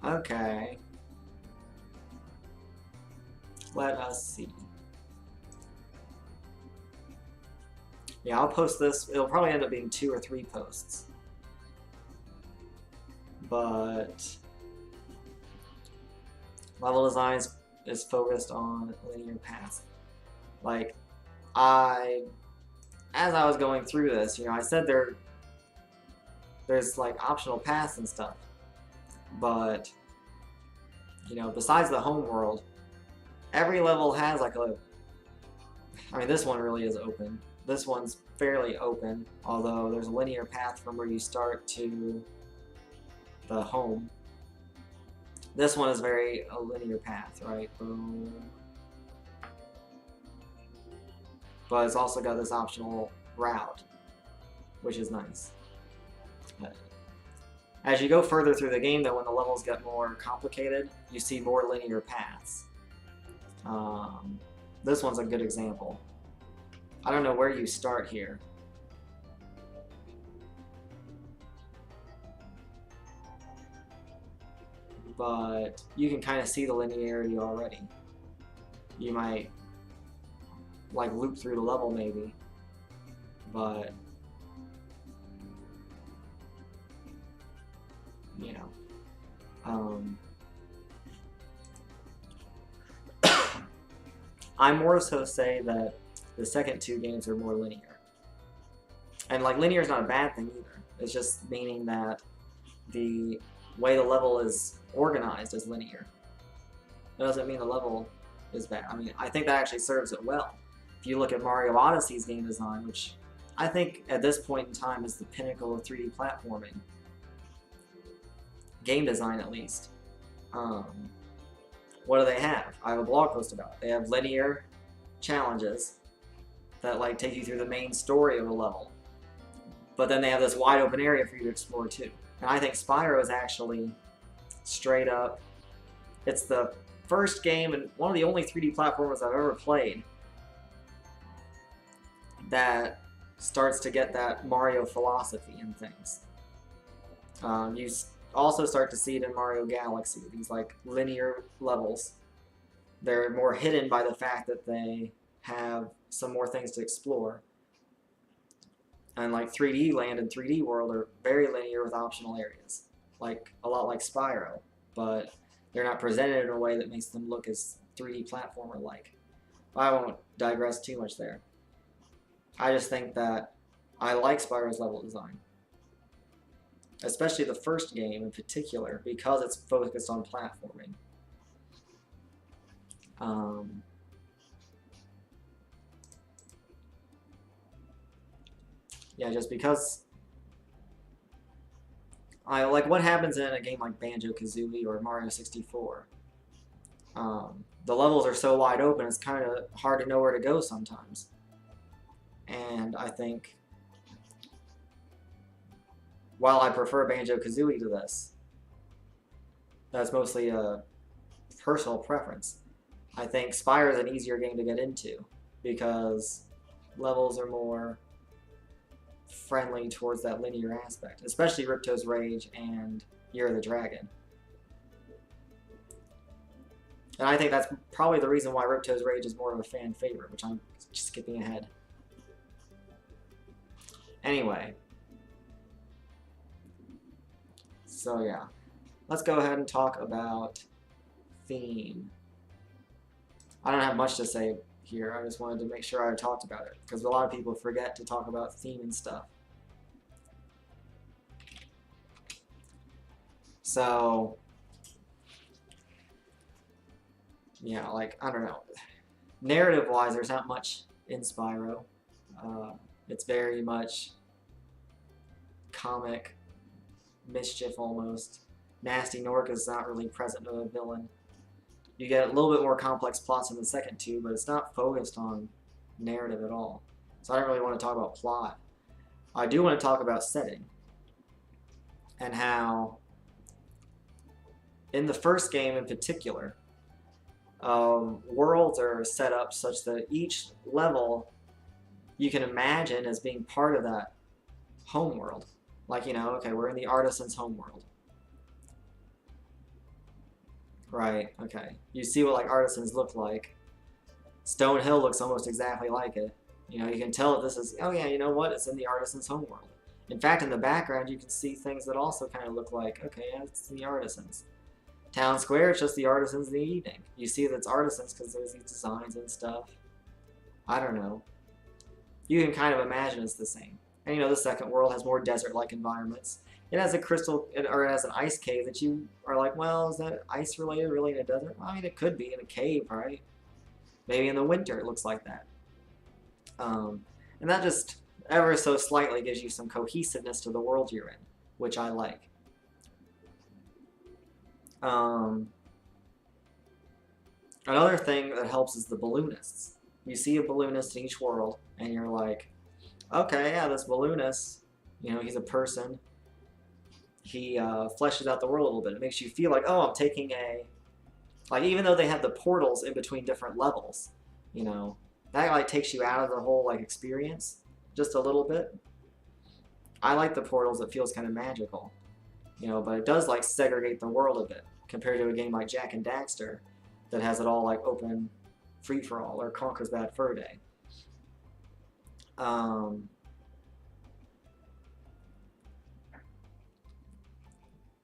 Okay. Let us see. Yeah, I'll post this. It'll probably end up being 2 or 3 posts. But level design is focused on linear paths. Like, as I was going through this, you know, I said there's like optional paths and stuff. But, you know, besides the home world, every level has like I mean, this one really is open. This one's fairly open, although there's a linear path from where you start to the home. This one is very a linear path, right? Boom. But it's also got this optional route, which is nice. As you go further through the game, though, when the levels get more complicated, you see more linear paths. This one's a good example. I don't know where you start here. But you can kind of see the linearity already. You might like loop through the level maybe, but you know. Um, I more so say that the second two games are more linear. And like linear is not a bad thing either. It's just meaning that the way the level is organized is linear. It doesn't mean the level is bad. I mean, I think that actually serves it well. If you look at Mario Odyssey's game design, which I think at this point in time is the pinnacle of 3D platforming, game design at least. What do they have? I have a blog post about it. They have linear challenges that like take you through the main story of a level, but then they have this wide open area for you to explore too. And I think Spyro is actually straight up. It's the first game and one of the only 3D platformers I've ever played that starts to get that Mario philosophy in things. You also start to see it in Mario Galaxy, these like linear levels. They're more hidden by the fact that they have some more things to explore. And like 3D Land and 3D World are very linear with optional areas, like a lot like Spyro, but they're not presented in a way that makes them look as 3D platformer-like. I won't digress too much there. I just think that I like Spyro's level design, especially the first game in particular, because it's focused on platforming. Yeah, just because I like what happens in a game like Banjo-Kazooie or Mario 64. The levels are so wide open, it's kind of hard to know where to go sometimes. And I think, while I prefer Banjo-Kazooie to this, that's mostly a personal preference. I think Spyro is an easier game to get into because levels are more friendly towards that linear aspect, especially Riptos Rage and Year of the Dragon. And I think that's probably the reason why Riptos Rage is more of a fan favorite, which I'm skipping ahead. Anyway. So yeah. Let's go ahead and talk about theme. I don't have much to say here. I just wanted to make sure I talked about it, because a lot of people forget to talk about theme and stuff. So, yeah, like, I don't know. Narrative-wise, there's not much in Spyro. It's very much comic mischief almost. Nasty Nork is not really present to a villain. You get a little bit more complex plots in the second two, but it's not focused on narrative at all. So I don't really want to talk about plot. I do want to talk about setting and how in the first game in particular, worlds are set up such that each level you can imagine as being part of that home world. Like, you know, okay, we're in the artisan's home world. Right, okay. You see what like artisans look like. Stone Hill looks almost exactly like it. You know, you can tell that this is, oh yeah, you know what, it's in the artisan's home world. In fact, in the background, you can see things that also kind of look like, okay, yeah, it's in the artisans. Town Square, it's just the artisans in the evening. You see that it's artisans because there's these designs and stuff. I don't know. You can kind of imagine it's the same. And you know, the second world has more desert-like environments. It has a crystal, or it has an ice cave that you are like, well, is that ice related really in a desert? Well, I mean, it could be in a cave, right? Maybe in the winter it looks like that. And that just ever so slightly gives you some cohesiveness to the world you're in, which I like. Another thing that helps is the balloonists. You see a balloonist in each world, and you're like, okay, yeah, this balloonist, you know, he's a person. He fleshes out the world a little bit. It makes you feel like, oh, I'm taking a... Like, even though they have the portals in between different levels, you know, that, like, takes you out of the whole, like, experience just a little bit. I like the portals. It feels kind of magical, you know, but it does, like, segregate the world a bit compared to a game like Jak and Daxter that has it all, like, open free-for-all or Conker's Bad Fur Day.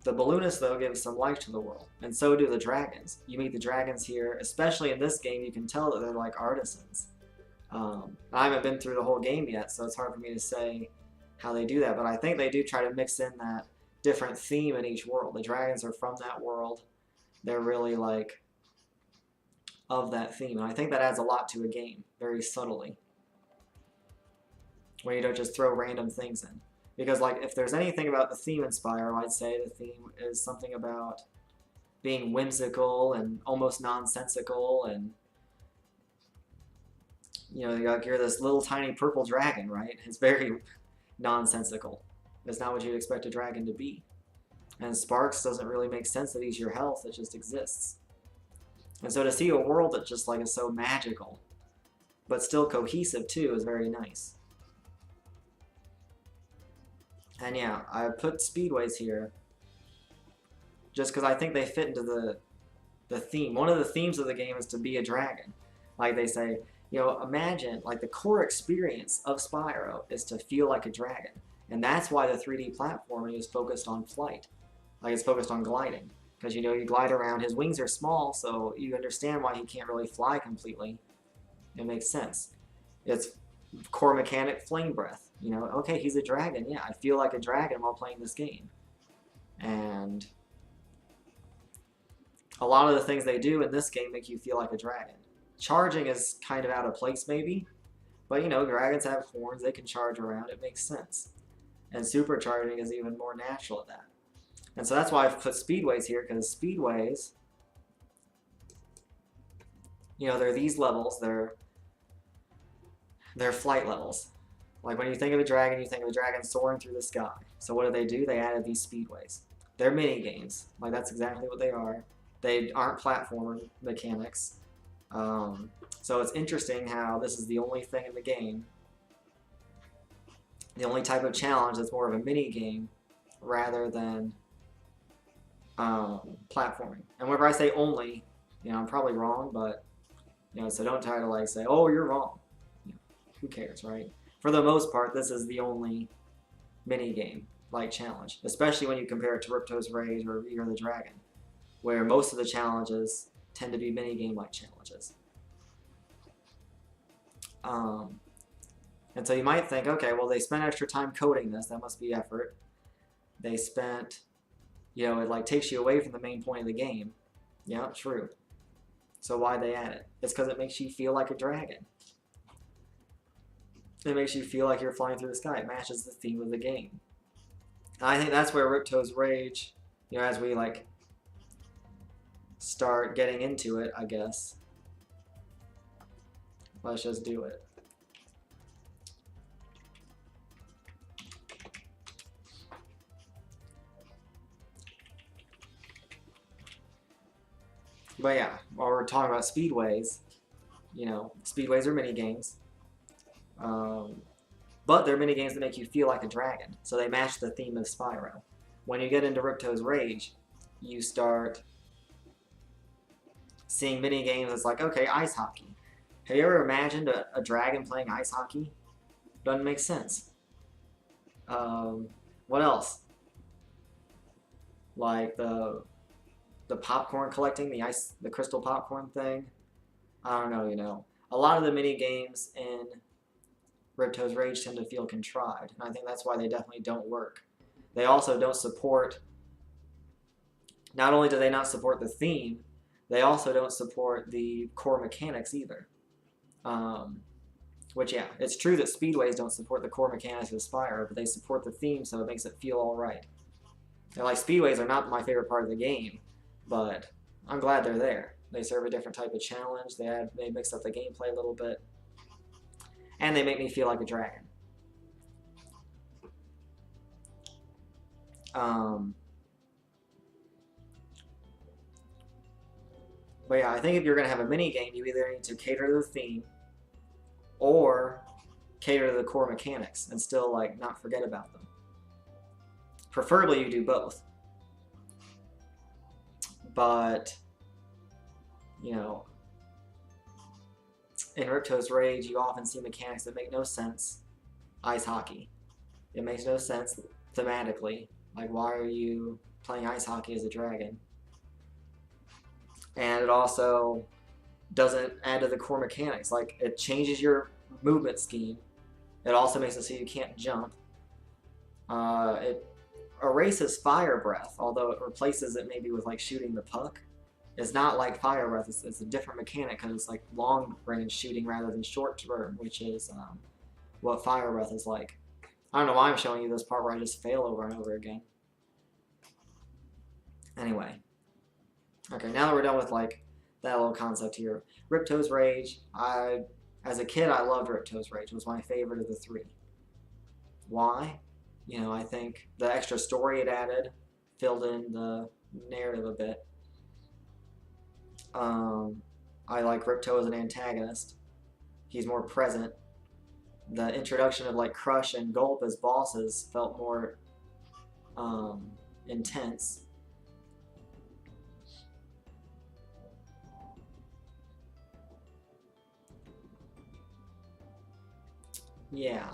The balloonists, though, give some life to the world, and so do the dragons. You meet the dragons here, especially in this game, you can tell that they're like artisans. I haven't been through the whole game yet, so it's hard for me to say how they do that, but I think they do try to mix in that different theme in each world. The dragons are from that world. They're really like of that theme, and I think that adds a lot to a game, very subtly, when you don't just throw random things in. Because like if there's anything about the theme in Spyro, I'd say the theme is something about being whimsical and almost nonsensical, and you know, you're this little tiny purple dragon, right? It's very nonsensical. It's not what you'd expect a dragon to be. And Sparks doesn't really make sense that he's your health, it just exists. And so to see a world that just like is so magical, but still cohesive too, is very nice. And yeah, I put speedways here just because I think they fit into the theme. One of the themes of the game is to be a dragon. Like they say, you know, imagine, like the core experience of Spyro is to feel like a dragon. And that's why the 3D platforming is focused on flight. Like it's focused on gliding. Because you know, you glide around, his wings are small, so you understand why he can't really fly completely. It makes sense. It's core mechanic flame breath. You know, okay, he's a dragon. Yeah, I feel like a dragon while playing this game. And a lot of the things they do in this game make you feel like a dragon. Charging is kind of out of place maybe, but you know, dragons have horns, they can charge around, it makes sense. And supercharging is even more natural at that. And so that's why I've put speedways here, because speedways, you know, they're these levels, they're flight levels. Like when you think of a dragon, you think of a dragon soaring through the sky. So what do? They added these speedways. They're mini games. Like that's exactly what they are. They aren't platformer mechanics. So it's interesting how this is the only thing in the game, the only type of challenge that's more of a mini game rather than platforming. And whenever I say only, you know, I'm probably wrong, but you know, so don't try to like say, oh, you're wrong. You know, who cares, right? For the most part, this is the only mini game like challenge, especially when you compare it to Riptos Rage or Year of the Dragon, where most of the challenges tend to be mini game like challenges. And so you might think, okay, well, they spent extra time coding this, that must be effort. They spent, you know, it like takes you away from the main point of the game. Yeah, true. So why they add it? It's because it makes you feel like a dragon. It makes you feel like you're flying through the sky. It matches the theme of the game. And I think that's where Riptos Rage, you know, as we like start getting into it, I guess. Let's just do it. But yeah, while we're talking about speedways, you know, speedways are mini games. But they're mini games that make you feel like a dragon, so they match the theme of Spyro. When you get into Riptos Rage, you start seeing mini games that's like, okay, ice hockey. Have you ever imagined a dragon playing ice hockey? Doesn't make sense. What else? Like the popcorn collecting, the crystal popcorn thing. I don't know, you know. A lot of the mini games in Riptos Rage tend to feel contrived, and I think that's why they definitely don't work. They also don't support, not only do they not support the theme, they also don't support the core mechanics either. Which, yeah, it's true that speedways don't support the core mechanics of Spyro, but they support the theme, so it makes it feel alright. And like, speedways are not my favorite part of the game, but I'm glad they're there. They serve a different type of challenge, they mix up the gameplay a little bit, and they make me feel like a dragon. But yeah, I think if you're going to have a mini game, you either need to cater to the theme or cater to the core mechanics and still like not forget about them. Preferably you do both. But, you know, in Riptos Rage, you often see mechanics that make no sense. Ice hockey. It makes no sense thematically. Like, why are you playing ice hockey as a dragon. And it also doesn't add to the core mechanics. Like, it changes your movement scheme. It also makes it so you can't jump. It erases fire breath, although it replaces it maybe with like shooting the puck. It's not like fire breath. It's a different mechanic because it's like long range shooting rather than short term, which is what fire breath is like. I don't know why I'm showing you this part where I just fail over and over again. Anyway. Okay, now that we're done with like that little concept here. Riptos Rage. As a kid, I loved Riptos Rage. It was my favorite of the three. Why? You know, I think the extra story it added filled in the narrative a bit. I like Ripto as an antagonist. He's more present. The introduction of like Crush and Gulp as bosses felt more intense. Yeah.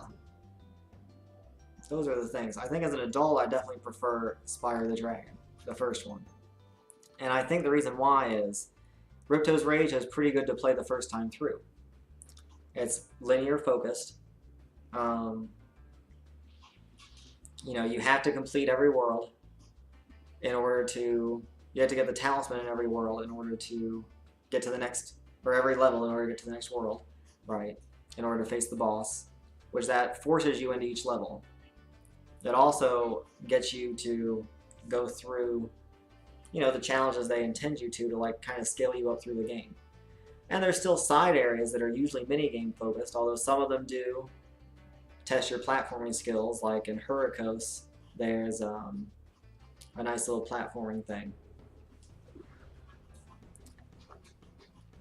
Those are the things. I think as an adult, I definitely prefer Spyro the Dragon, the first one. And I think the reason why is Riptos Rage is pretty good to play the first time through. It's linear focused. You know, you have to complete every world in order to... You have to get the talisman in every world in order to get to the next... Or every level in order to get to the next world, right? In order to face the boss, which that forces you into each level. It also gets you to go through, you know, the challenges they intend you to like kind of scale you up through the game. And there's still side areas that are usually minigame focused, although some of them do test your platforming skills, like in Hurricos, there's a nice little platforming thing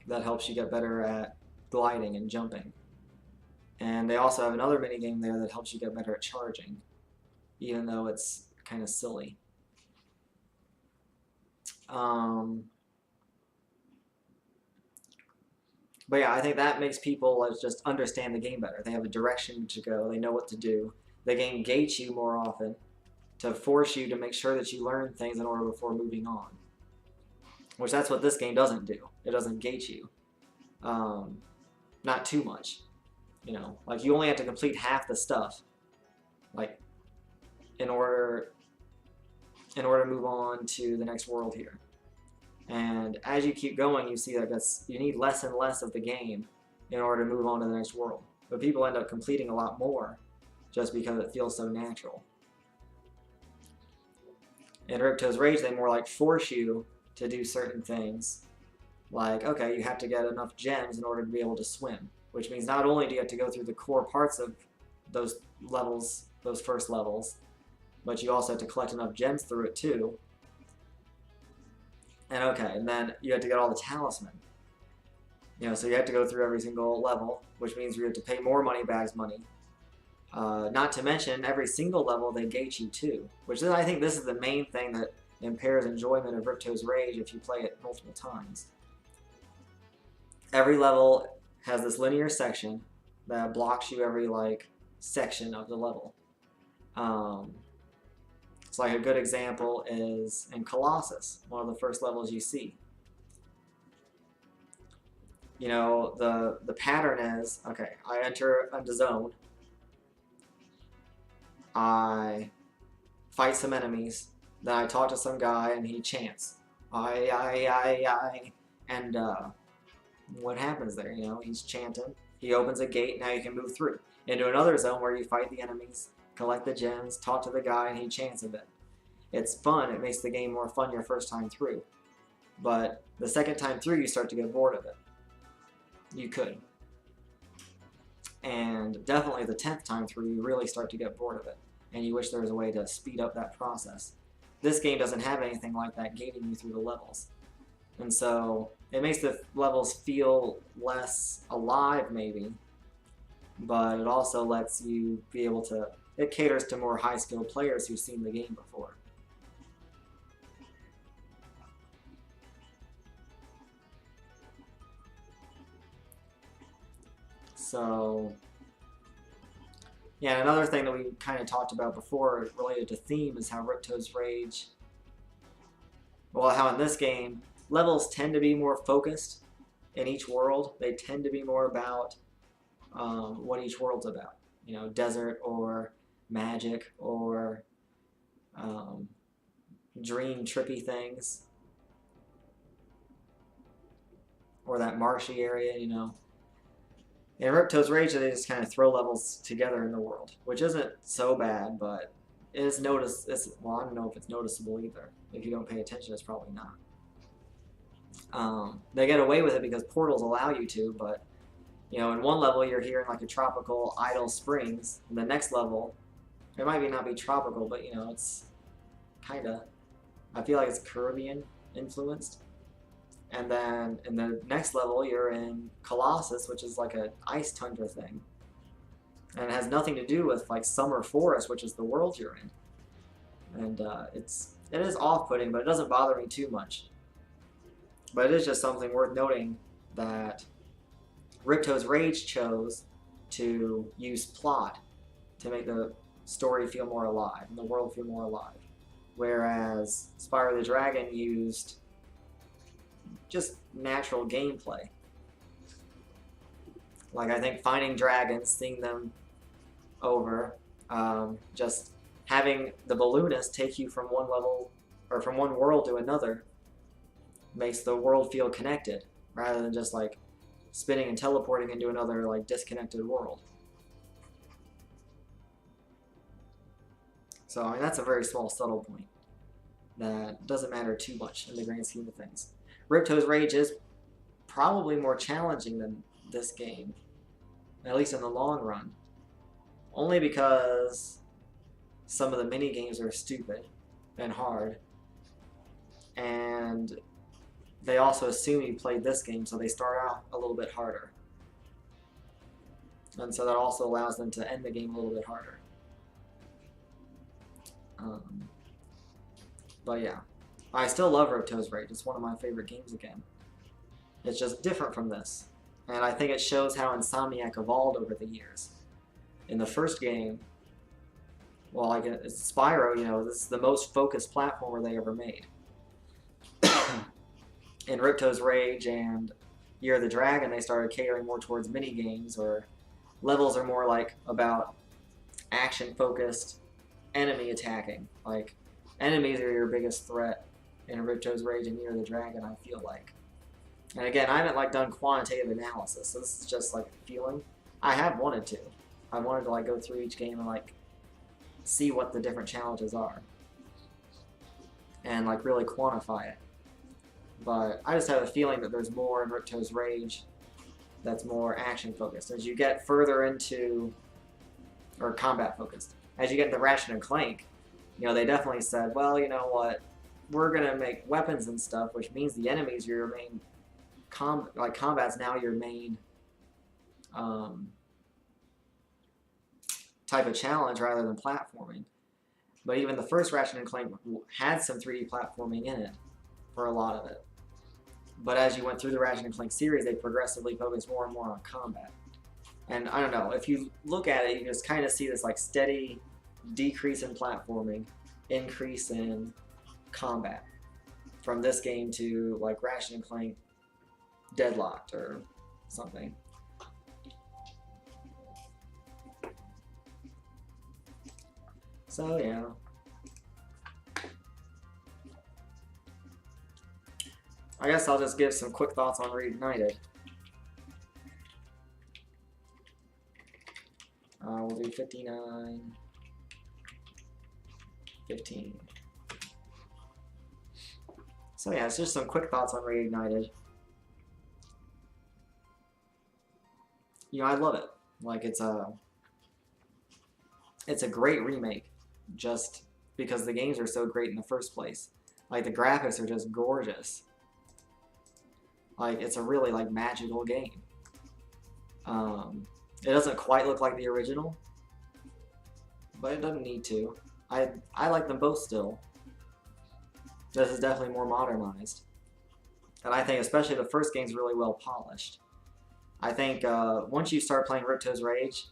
that helps you get better at gliding and jumping. And they also have another minigame there that helps you get better at charging, even though it's kind of silly. But yeah, I think that makes people just understand the game better. They have a direction to go. They know what to do. The game gates you more often to force you to make sure that you learn things in order before moving on. Which that's what this game doesn't do. It doesn't gate you. Not too much. You know, like you only have to complete half the stuff. Like, in order to move on to the next world here. And as you keep going, you see that you need less and less of the game in order to move on to the next world. But people end up completing a lot more just because it feels so natural. In Riptos Rage, they more like force you to do certain things. Like, okay, you have to get enough gems in order to be able to swim. Which means not only do you have to go through the core parts of those levels, those first levels, but you also have to collect enough gems through it too. And okay, and then you have to get all the talisman. You know, so you have to go through every single level, which means you have to pay more money bags money. Not to mention, every single level they gate you too, which is, I think this is the main thing that impairs enjoyment of Riptos Rage if you play it multiple times. Every level has this linear section that blocks you every like section of the level. It's like a good example is in Colossus, one of the first levels you see. You know, the pattern is, okay, I enter a zone, I fight some enemies, then I talk to some guy and he chants, I, and what happens there? You know, he's chanting, he opens a gate, now you can move through. Into another zone where you fight the enemies, collect the gems, talk to the guy, and he chants a bit. It's fun, it makes the game more fun your first time through. But the second time through, you start to get bored of it. You could. And definitely the 10th time through, you really start to get bored of it. And you wish there was a way to speed up that process. This game doesn't have anything like that gating you through the levels. And so, it makes the levels feel less alive, maybe. But it also lets you be able to... It caters to more high-skilled players who've seen the game before. So, yeah, another thing that we kind of talked about before related to theme is how Riptos Rage Well, how in this game, levels tend to be more focused in each world. They tend to be more about what each world's about. You know, desert or magic or um, dream trippy things, or that marshy area, you know. In Riptos Rage, they just kind of throw levels together in the world, which isn't so bad, but it is well, I don't know if it's noticeable either. If you don't pay attention, it's probably not. They get away with it because portals allow you to, but you know, in one level you're here in like a tropical idle springs, and the next level, it might not be tropical, but you know, it's kinda. I feel like it's Caribbean influenced. And then in the next level, you're in Colossus, which is like an ice tundra thing. And it has nothing to do with like Summer Forest, which is the world you're in. And it is off-putting, but it doesn't bother me too much. But it is just something worth noting that Riptos Rage chose to use plot to make the story feel more alive and the world feel more alive. Whereas Spyro the Dragon used just natural gameplay. Like, I think finding dragons, seeing them over, just having the balloonist take you from one level or from one world to another makes the world feel connected rather than just like spinning and teleporting into another like disconnected world. So I mean, that's a very small subtle point that doesn't matter too much in the grand scheme of things. Riptos Rage is probably more challenging than this game, at least in the long run. Only because some of the mini games are stupid and hard, and they also assume you played this game, so they start out a little bit harder. And so that also allows them to end the game a little bit harder. But yeah, I still love Riptos Rage. It's one of my favorite games again. It's just different from this. And I think it shows how Insomniac evolved over the years. In the first game, well, like it's Spyro, you know, this is the most focused platformer they ever made. In Riptos Rage and Year of the Dragon, they started catering more towards mini games, or levels are more like about action-focused enemy attacking. Like, enemies are your biggest threat in Riptos Rage and Year of the Dragon, I feel like. And again, I haven't like done quantitative analysis, so this is just like a feeling. I have wanted to. I wanted to like go through each game and like see what the different challenges are. And like really quantify it. But I just have a feeling that there's more in Riptos Rage that's more action focused. As you get further into, or combat focused, as you get into Ratchet and Clank, you know, they definitely said, well, you know what, we're gonna make weapons and stuff, which means the enemies are your main combat's now your main type of challenge rather than platforming. But even the first Ratchet and Clank had some 3D platforming in it for a lot of it. But as you went through the Ratchet and Clank series, they progressively focused more and more on combat. And I don't know, if you look at it, you just kind of see this like steady decrease in platforming, increase in combat from this game to like Ratchet and Clank Deadlocked or something. So yeah. I guess I'll just give some quick thoughts on Reignited. We'll do 59, 15. So yeah, it's just some quick thoughts on Reignited. You know, I love it. Like, it's a great remake, just because the games are so great in the first place. Like, the graphics are just gorgeous. Like, it's a really, like, magical game. It doesn't quite look like the original, but it doesn't need to. I like them both still. This is definitely more modernized. And I think especially the first game's really well polished. I think once you start playing Riptos Rage,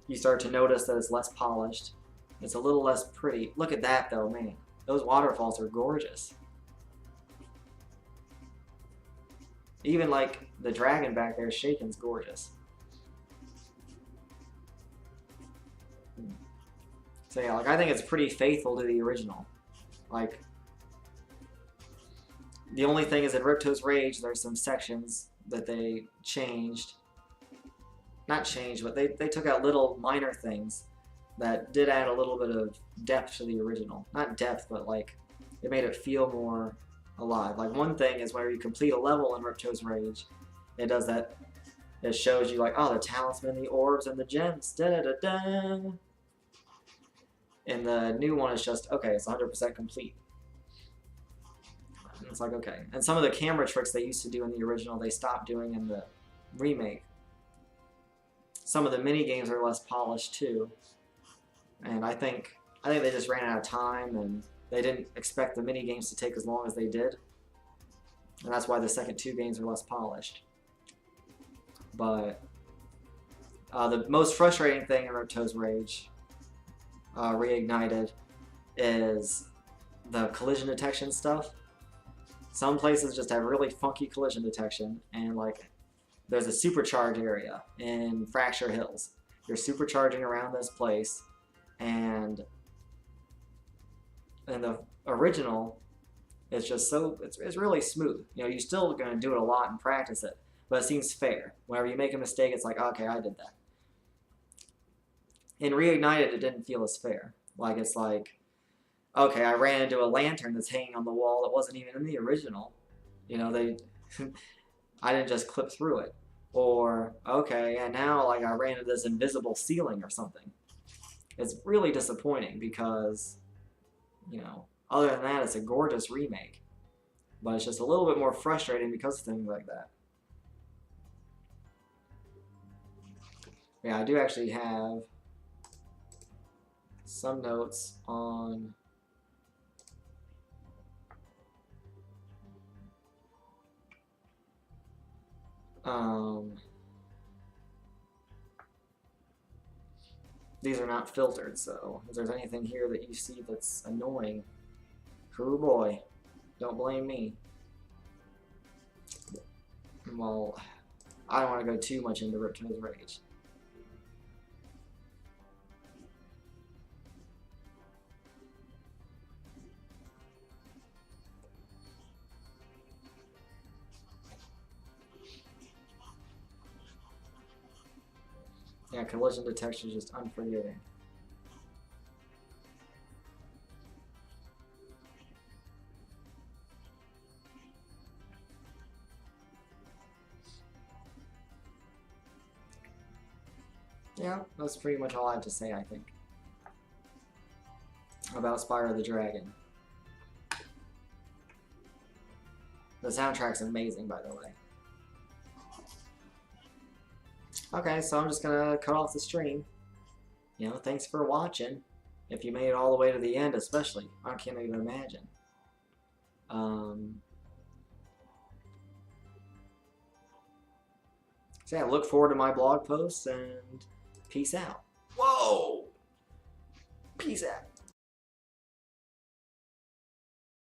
you start to notice that it's less polished. It's a little less pretty. Look at that though, man. Those waterfalls are gorgeous. Even like the dragon back there shaking's gorgeous. So yeah, like I think it's pretty faithful to the original. Like the only thing is in Riptos Rage, there's some sections that they changed. Not changed, but they took out little minor things that did add a little bit of depth to the original. Not depth, but like it made it feel more alive. Like one thing is whenever you complete a level in Riptos Rage, it does that. It shows you like, oh, the talisman, the orbs, and the gems. Da da da da. And the new one is just, okay, it's 100% complete. And it's like, okay. And some of the camera tricks they used to do in the original, they stopped doing in the remake. Some of the mini games are less polished too. And I think they just ran out of time and they didn't expect the mini games to take as long as they did. And that's why the second two games are less polished. But the most frustrating thing in Riptos Rage Reignited is the collision detection stuff. Some places just have really funky collision detection, and like there's a supercharge area in Fracture Hills. You're supercharging around this place, and in the original, it's just so it's really smooth. You know, you're still gonna do it a lot and practice it, but it seems fair. Whenever you make a mistake, it's like, okay, I did that. In Reignited, it didn't feel as fair. Like, it's like, okay, I ran into a lantern that's hanging on the wall that wasn't even in the original. You know, I didn't just clip through it. Or, okay, and now, like, I ran into this invisible ceiling or something. It's really disappointing because, you know, other than that, it's a gorgeous remake. But it's just a little bit more frustrating because of things like that. Yeah, I do actually have some notes on these are not filtered, so if there's anything here that you see that's annoying, oh boy, don't blame me. Well, I don't want to go too much into Riptos Rage. Yeah, collision detection is just unforgiving. Yeah, that's pretty much all I have to say, I think, about Spyro the Dragon. The soundtrack's amazing, by the way. Okay, so I'm just gonna cut off the stream. You know, thanks for watching. If you made it all the way to the end, especially. I can't even imagine. So yeah, look forward to my blog posts and peace out. Whoa! Peace out.